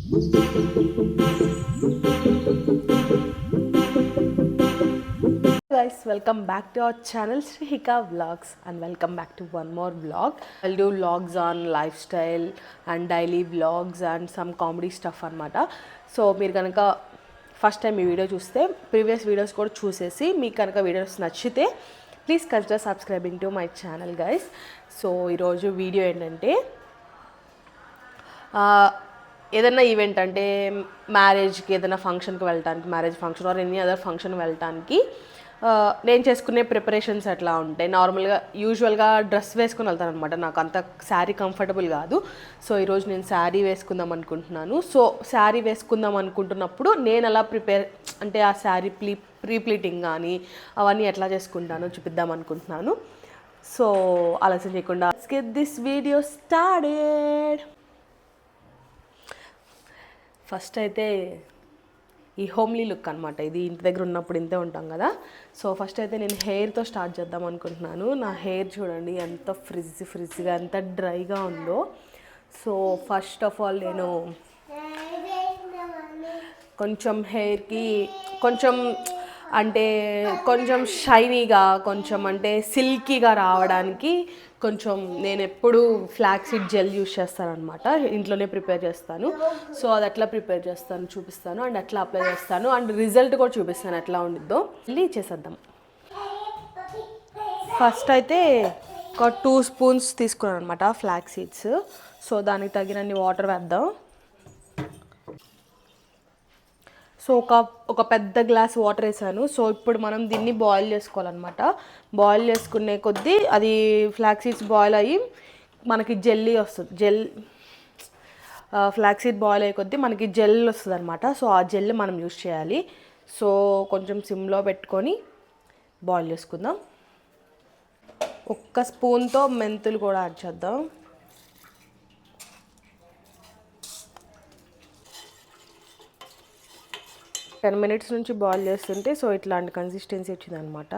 Guys, welcome back to our channel Shrihika Vlogs and welcome back to one more vlog. I'll do vlogs on lifestyle and daily vlogs and some comedy stuff అనమాట. So మీరు కనుక first time ఈ video చూస్తే previous videos కూడా చూసేసి మీకు కనుక videos నచ్చితే please consider subscribing to my channel guys. So ఈరోజు వీడియో ఏంటంటే ఏదైనా ఈవెంట్ అంటే మ్యారేజ్కి ఏదైనా ఫంక్షన్కి వెళ్ళటానికి, marriage function or any other function వెళ్ళటానికి నేను చేసుకునే ప్రిపరేషన్స్ ఎట్లా ఉంటాయి. నార్మల్గా యూజువల్గా డ్రెస్ వేసుకొని వెళ్తాను అనమాట. నాకు అంత శారీ కంఫర్టబుల్ కాదు. సో ఈరోజు నేను శారీ వేసుకుందాం అనుకుంటున్నాను. సో శారీ వేసుకుందాం అనుకుంటున్నప్పుడు నేను అలా ప్రిపేర్ అంటే ఆ శారీ ప్రీప్లీటింగ్ కానీ అవన్నీ ఎట్లా చేసుకుంటానో చూపిద్దాం అనుకుంటున్నాను. సో ఆలస్యం చేయకుండా let's get this video started. First అయితే ఈ హోమ్లీ లుక్ అనమాట. ఇది ఇంటి దగ్గర ఉన్నప్పుడు ఇంతే ఉంటాం కదా. సో ఫస్ట్ అయితే నేను హెయిర్తో స్టార్ట్ చేద్దాం అనుకుంటున్నాను. నా హెయిర్ చూడండి ఎంత ఫ్రిజ్గా ఎంత డ్రైగా ఉందో. సో ఫస్ట్ ఆఫ్ ఆల్ నేను కొంచెం హెయిర్కి కొంచెం షైనీగా, కొంచెం అంటే సిల్కీగా రావడానికి కొంచెం నేను ఎప్పుడు ఫ్లాక్స్ సీడ్ జెల్ యూస్ చేస్తాను అనమాట. ఇంట్లోనే ప్రిపేర్ చేస్తాను. సో అది ఎట్లా ప్రిపేర్ చేస్తాను చూపిస్తాను అండ్ ఎట్లా అప్లై చేస్తాను అండ్ రిజల్ట్ కూడా చూపిస్తాను ఎట్లా ఉండిద్దో. వెళ్ళి చేసేద్దాం. ఫస్ట్ అయితే ఒక 2 స్పూన్స్ తీసుకున్నాను అనమాట ఫ్లాక్స్ సీడ్స్. సో దానికి తగినన్ని వాటర్ వేద్దాం. సో ఒక పెద్ద గ్లాస్ వాటర్ వేసాను. సో ఇప్పుడు మనం దీన్ని బాయిల్ చేసుకోవాలన్నమాట. బాయిల్ చేసుకునే కొద్దీ అది ఫ్లాక్స్ సీడ్స్ బాయిల్ అయ్యి మనకి జెల్లీ వస్తుంది. ఫ్లాక్స్ సీడ్ బాయిల్ అయ్యే కొద్దీ మనకి జెల్ వస్తుంది అనమాట. సో ఆ జెల్ మనం యూస్ చేయాలి. సో కొంచెం సిమ్లో పెట్టుకొని బాయిల్ చేసుకుందాం. ఒక్క స్పూన్తో మెంతులు కూడా యాడ్ చేద్దాం. టెన్ మినిట్స్ నుంచి బాయిల్ చేస్తుంటే సో ఇట్లాంటి కన్సిస్టెన్సీ వచ్చిందనమాట.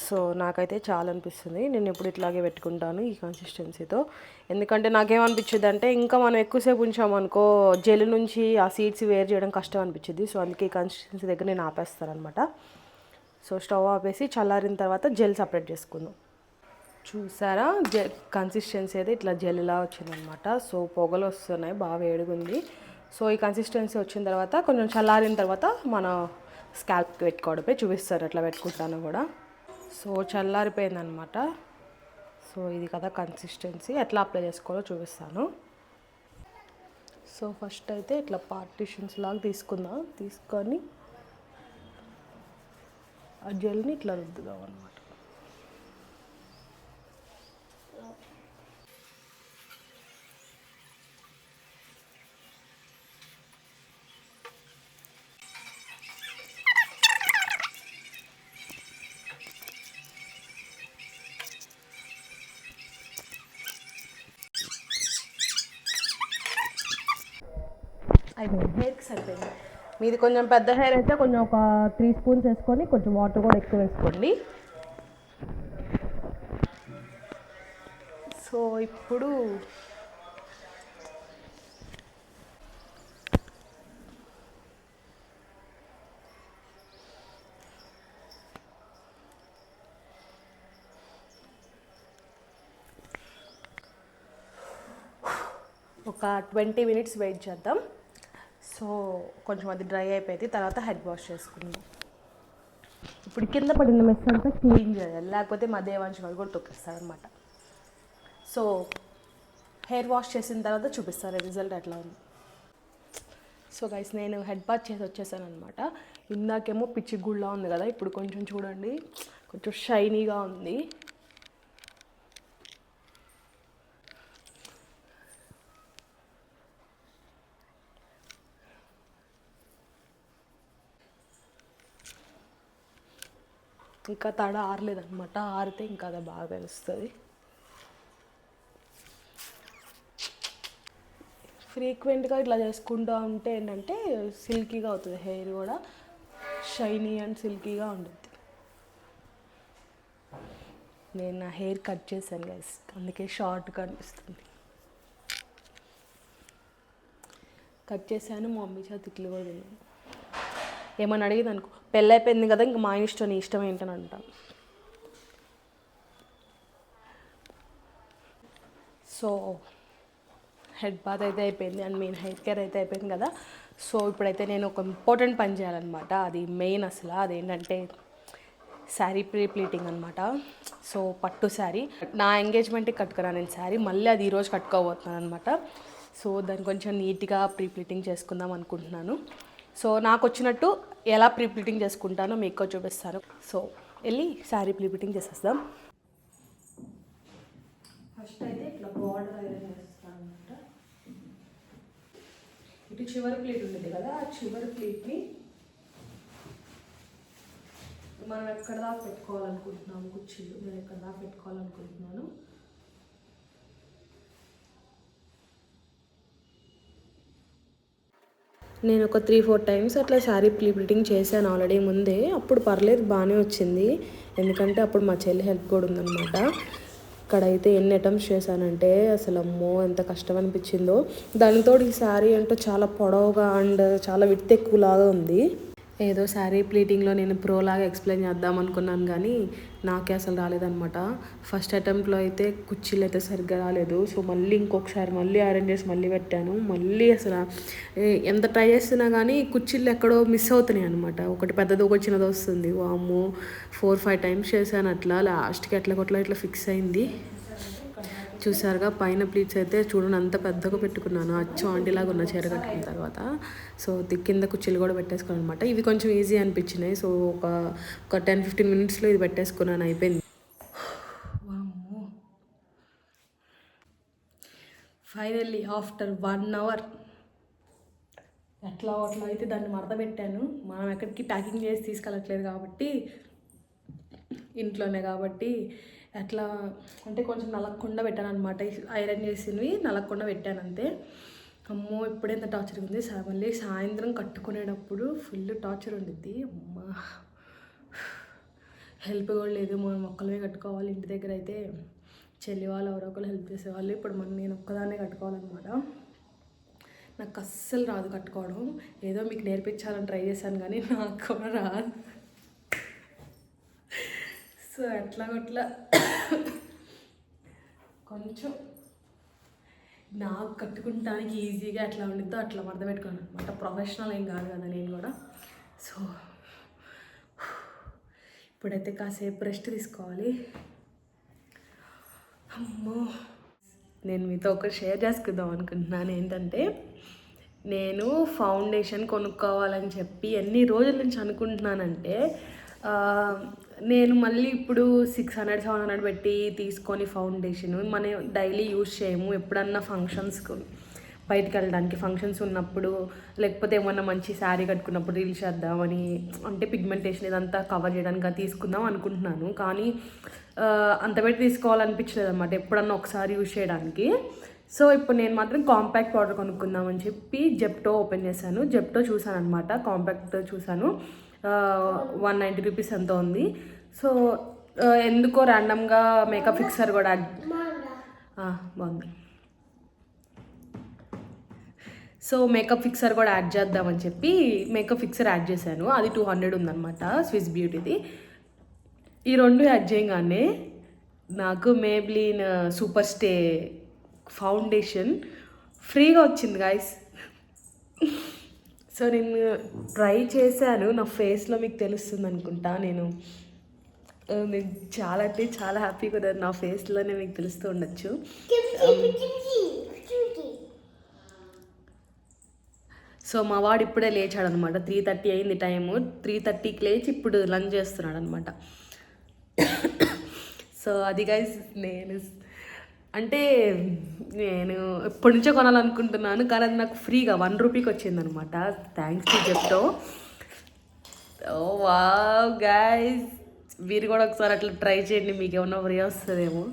సో నాకైతే చాలా అనిపిస్తుంది. నేను ఎప్పుడు ఇట్లాగే పెట్టుకుంటాను ఈ కన్సిస్టెన్సీతో. ఎందుకంటే నాకేమనిపించింది అంటే ఇంకా మనం ఎక్కువసేపు ఉంచామనుకో జెల్ నుంచి ఆ సీడ్స్ వేరు చేయడం కష్టం అనిపించింది. సో అందుకే ఈ కన్సిస్టెన్సీ దగ్గర నేను ఆపేస్తాను అనమాట. సో స్టవ్ ఆపేసి చల్లారిన తర్వాత జెల్ సపరేట్ చేసుకుందాం. చూసారా కన్సిస్టెన్సీ అయితే ఇట్లా జెల్లా వచ్చిందనమాట. సో పొగలు వస్తున్నాయి, బాగా వేడిగుంది. సో ఈ కన్సిస్టెన్సీ వచ్చిన తర్వాత కొంచెం చల్లారిన తర్వాత మన స్కాల్ప్కి పెట్టుకోవడమే చూపిస్తారు ఎట్లా పెట్టుకుంటాను కూడా. సో చల్లారిపోయిందనమాట. సో ఇది కదా కన్సిస్టెన్సీ. ఎట్లా అప్లై చేసుకోవాలో చూపిస్తాను. సో ఫస్ట్ అయితే ఇట్లా పార్టిషన్స్ లాగా తీసుకొని ఆ జెల్ని ఇట్లా రుద్దుదాం అనమాట. అయిపోయింది. హెయిర్కి సరిపోయింది. మీది కొంచెం పెద్ద హెయిర్ అయితే కొంచెం ఒక 3 స్పూన్స్ వేసుకొని కొంచెం వాటర్ కూడా ఎక్కువ వేసుకోండి. సో ఇప్పుడు ఒక 20 మినిట్స్ వెయిట్ చేద్దాం. సో కొంచెం అది డ్రై అయిపోయింది. తర్వాత హెడ్ వాష్ చేసుకుందాం. ఇప్పుడు కింద పడిన మెస్ అంతా క్లీన్ చేయాలి, లేకపోతే మా దేవాంశ్ గారు కూడా తొక్కిస్తారనమాట. సో హెయిర్ వాష్ చేసిన తర్వాత చూపిస్తారు రిజల్ట్ ఎట్లా ఉంది. సో గైస్ నేను హెడ్ బాత్ చేసి వచ్చేసాను అనమాట. ఇందాకేమో పిచ్చి గుళ్ళ ఉంది కదా, ఇప్పుడు కొంచెం చూడండి కొంచెం షైనీగా ఉంది. ఇంకా తడ ఆరలేదనమాట. ఆరితే ఇంకా అది బాగా తెలుస్తుంది. ఫ్రీక్వెంట్గా ఇట్లా చేసుకుంటూ ఉంటే ఏంటంటే సిల్కీగా అవుతుంది హెయిర్ కూడా, షైనీ అండ్ సిల్కీగా ఉంటుంది. నేను నా హెయిర్ కట్ చేశాను గైస్, అందుకే షార్ట్గా అనిపిస్తుంది. కట్ చేశాను. మా మమ్మీ చేత తిట్లు కూడా తిన్నాను. ఏమని అడిగేది అనుకో, పెళ్ళైపోయింది కదా ఇంకా మా ఇష్టం, నీ ఇష్టం ఏంటని అంటాం. సో హెడ్ బాత్ అయితే అయిపోయింది అండ్ మెయిన్ హెయిర్ కేర్ అయితే అయిపోయింది కదా. సో ఇప్పుడైతే నేను ఒక ఇంపార్టెంట్ పని చేయాలన్నమాట. అది మెయిన్ అసలు అదేంటంటే శారీ ప్లీటింగ్ అనమాట. సో పట్టు శారీ నా ఎంగేజ్మెంట్కి కట్టుకున్నాను నేను శారీ, మళ్ళీ అది ఈరోజు కట్టుకోబోతున్నాను అనమాట. సో దాన్ని కొంచెం నీట్గా ప్లీటింగ్ చేసుకుందాం అనుకుంటున్నాను. సో నాకు వచ్చినట్టు ఎలా ప్లీటింగ్ చేసుకుంటానో మీకు చూపిస్తాను. సో వెళ్ళి శారీ ప్లీటింగ్ చేసేస్తాం. ఫస్ట్ అయితే ఇట్లా బార్డర్ ఐరన్ చేస్తాను అనమాట. ఇటు చివరి ప్లీట్ ఉంటుంది కదా, ఆ చివరి ప్లీట్ని మనం ఎక్కడ దాకా పెట్టుకోవాలనుకుంటున్నాము కుర్చీలు, నేను ఎక్కడ దాకా పెట్టుకోవాలనుకుంటున్నాను. నేను ఒక 3-4 టైమ్స్ అట్లా శారీ ప్లీటింగ్ చేశాను ఆల్రెడీ ముందే. అప్పుడు పర్లేదు, బాగానే వచ్చింది. ఎందుకంటే అప్పుడు మా చెల్లి హెల్ప్ కూడా ఉందన్నమాట. ఇక్కడైతే ఎన్ని అటెంప్ట్స్ చేశానంటే అసలు అమ్మో ఎంత కష్టం అనిపించిందో. దానితో ఈ శారీ అంటే చాలా పొడవుగా అండ్ చాలా విడ్త్ ఎక్కువలాగా ఉంది. ఏదో శారీ ప్లీటింగ్లో నేను ప్రోలాగా ఎక్స్ప్లెయిన్ చేద్దాం అనుకున్నాను కానీ నాకే అసలు రాలేదనమాట. ఫస్ట్ అటెంప్ట్లో అయితే కుర్చీలు అయితే సరిగ్గా రాలేదు. సో మళ్ళీ ఇంకొకసారి మళ్ళీ ఐరన్ చేసి మళ్ళీ పెట్టాను. మళ్ళీ అసలు ఎంత ట్రై చేస్తున్నా కానీ కుర్చీలు ఎక్కడో మిస్ అవుతున్నాయి అనమాట. ఒకటి పెద్దది ఒకటి చిన్నది వస్తుంది. వామ్మో 4-5 టైమ్స్ చేశాను అట్లా. లాస్ట్కి ఎట్లా కొట్లా ఇట్లా ఫిక్స్ అయింది. చూసారుగా పైన ప్లీట్స్ అయితే చూడండి అంత పెద్దగా పెట్టుకున్నాను, అచ్చు ఆంటీలాగా ఉన్న చీర కట్టుకున్న తర్వాత. సో కింద కుర్చీలు కూడా పెట్టేసుకున్నాను అనమాట. ఇవి కొంచెం ఈజీ అనిపించినాయి. సో ఒక 10-15 మినిట్స్లో ఇది పెట్టేసుకున్నాను, అయిపోయింది. ఫైనల్లీ ఆఫ్టర్ 1 అవర్ అట్లా అయితే దాన్ని మడత పెట్టాను. మనం ఎక్కడికి ప్యాకింగ్ చేసి తీసుకెళ్ళట్లేదు కాబట్టి, ఇంట్లోనే కాబట్టి అట్లా అంటే కొంచెం నలగకుండా పెట్టాను అనమాట. ఐరన్ చేసినవి నలగకుండా పెట్టాను అంతే. అమ్మో ఇప్పుడెంత టార్చర్ ఉంది. మళ్ళీ సాయంత్రం కట్టుకునేటప్పుడు ఫుల్ టార్చర్ ఉండిద్ది. అమ్మ హెల్ప్ కూడా లేదు, మనం ఒక్కలమే కట్టుకోవాలి. ఇంటి దగ్గర అయితే చెల్లి వాళ్ళు ఎవరో ఒకరు హెల్ప్ చేసేవాళ్ళు. ఇప్పుడు నేను ఒక్కదాన్నే కట్టుకోవాలన్నమాట. నాకు అస్సలు రాదు కట్టుకోవడం. ఏదో మీకు నేర్పించాలని ట్రై చేశాను కానీ నాకు కూడా రాదు. సో అట్లా కొంచెం నాకు కట్టుకుంటానికి ఈజీగా ఎట్లా ఉండిద్దో అట్లా మడత పెట్టుకోను అనమాట. ప్రొఫెషనల్ ఏం కాదు కదా నేను కూడా. సో ఇప్పుడైతే కాసేపు రెస్ట్ తీసుకోవాలి. అమ్మో నేను మీతో ఒకటి షేర్ చేసుకుందాం అనుకుంటున్నాను. ఏంటంటే నేను ఫౌండేషన్ కొనుక్కోవాలని చెప్పి ఎన్ని రోజుల నుంచి అనుకుంటున్నానంటే, నేను మళ్ళీ ఇప్పుడు 600-700 పెట్టి తీసుకొని ఫౌండేషన్ మనం డైలీ యూజ్ చేయము. ఎప్పుడన్నా ఫంక్షన్స్కు బయటికి వెళ్ళడానికి, ఫంక్షన్స్ ఉన్నప్పుడు, లేకపోతే ఏమన్నా మంచి శారీ కట్టుకున్నప్పుడు రీల్స్ చేద్దామని, అంటే పిగ్మెంటేషన్ ఇదంతా కవర్ చేయడానికి తీసుకుందాం అనుకుంటున్నాను. కానీ అంత పెట్టి తీసుకోవాలనిపించలేదు అనమాట, ఎప్పుడన్నా ఒకసారి యూజ్ చేయడానికి. సో ఇప్పుడు నేను మాత్రం కాంపాక్ట్ పౌడర్ కొనుక్కుందామని చెప్పి జెప్టో ఓపెన్ చేశాను. జెప్టో చూసాను అనమాట, కాంపాక్ట్ చూసాను. 190 రూపీస్ ఎంతో ఉంది. సో ఎందుకో ర్యాండమ్గా మేకప్ ఫిక్సర్ కూడా బాగుంది. సో మేకప్ ఫిక్సర్ కూడా యాడ్ చేద్దామని చెప్పి మేకప్ ఫిక్సర్ యాడ్ చేశాను. అది 200 ఉందన్నమాట, స్విస్ బ్యూటీది. ఈ రెండు యాడ్ చేయగానే నాకు మేబ్లిన్ సూపర్ స్టే ఫౌండేషన్ ఫ్రీగా వచ్చింది గాయస్. సో నేను ట్రై చేశాను, నా ఫేస్లో మీకు తెలుస్తుంది అనుకుంటా. నేను చాలా అంటే చాలా హ్యాపీగా ఉన్నది, నా ఫేస్లోనే మీకు తెలుస్తూ ఉండొచ్చు. సో మా వాడు ఇప్పుడే లేచాడు అనమాట. 3:30 అయింది టైము. 3:30కి లేచి ఇప్పుడు లంచ్ చేస్తున్నాడు అనమాట. సో అది గైస్ నేను ఎప్పటి నుంచో కొనాలనుకుంటున్నాను, కానీ అది నాకు ఫ్రీగా 1 రూపీకి వచ్చిందనమాట. Thanks to Zepto. Oh wow guys, మీరు కూడా ఒకసారి అట్లా ట్రై చేయండి, మీకు ఏమన్నా ఫ్రీ వస్తుందేమో.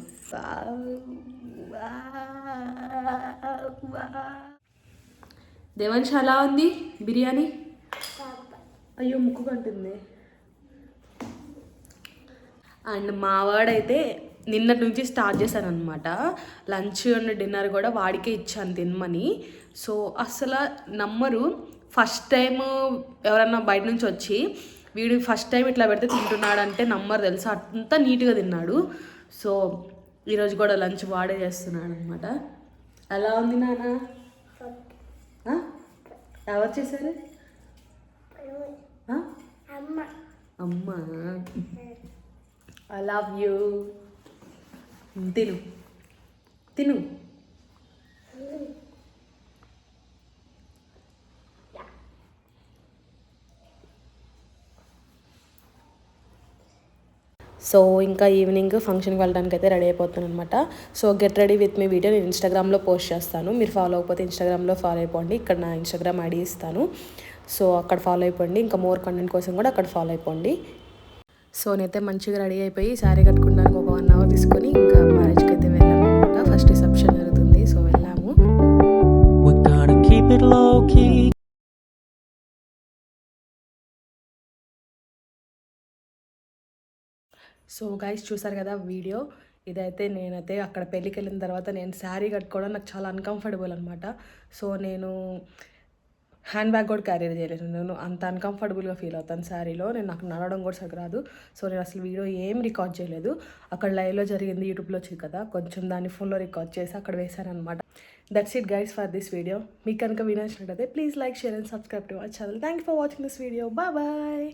దేవంశ ఎలా ఉంది బిర్యానీ? అయ్యో ముక్కు కంటుంది. అండ్ మా వాడైతే నిన్నటి నుంచి స్టార్ట్ చేశాను అనమాట. లంచ్ అండ్ డిన్నర్ కూడా వాడికే ఇచ్చాను తినమని. సో అసలు నమ్మరు, ఫస్ట్ టైం ఎవరన్నా బయట నుంచి వచ్చి వీడు ఫస్ట్ టైం ఇట్లా పెడితే తింటున్నాడంటే నమ్మరు తెలుసా, అంతా నీట్గా తిన్నాడు. సో ఈరోజు కూడా లంచ్ వాడే చేస్తున్నాడు అనమాట. ఎలా ఉంది నాన్న? ఎవరు చేశారు? అమ్మ. I love you. తిను తిను. సో ఇంకా ఈవినింగ్ ఫంక్షన్కి వెళ్ళడానికి అయితే రెడీ అయిపోతాను అనమాట. So get ready with me video నేను ఇన్స్టాగ్రామ్లో పోస్ట్ చేస్తాను. మీరు ఫాలో అయిపోతే ఇన్స్టాగ్రామ్లో ఫాలో అయిపోండి. ఇక్కడ నా ఇన్స్టాగ్రామ్ ఐడి ఇస్తాను. సో అక్కడ ఫాలో అయిపోండి. ఇంకా మోర్ కంటెంట్ కోసం కూడా అక్కడ ఫాలో అయిపోండి. సో నేనైతే మంచిగా రెడీ అయిపోయి శారీ కట్టుకోవడానికి ఒక 1 అవర్ తీసుకొని ఇంకా మ్యారేజ్కి అయితే వెళ్ళాము అనమాట. ఫస్ట్ రిసెప్షన్ జరుగుతుంది. సో వెళ్ళాము. సో గైస్ చూసారు కదా వీడియో. ఇదైతే నేనైతే అక్కడ పెళ్ళికి వెళ్ళిన తర్వాత నేను శారీ కట్టుకోవడం నాకు చాలా అన్కంఫర్టబుల్ అనమాట. సో నేను హ్యాండ్ బ్యాగ్ కూడా క్యారీ చేయలేదు. నేను అంత అన్కంఫర్టబుల్గా ఫీల్ అవుతాను శారీలో. నాకు నడవడం కూడా సరిగ్గా రాదు. సో నేను అసలు వీడియో ఏం రికార్డ్ చేయలేదు. అక్కడ లైవ్లో జరిగింది యూట్యూబ్లో వచ్చింది కదా, కొంచెం దాన్ని ఫోన్లో రికార్డ్ చేసి అక్కడ వేశాను అనమాట. That's it guys for this video. మీకు కనుక వీడియో నచ్చినట్లయితే please like, share and subscribe to our channel. Thank you for watching this video. Bye.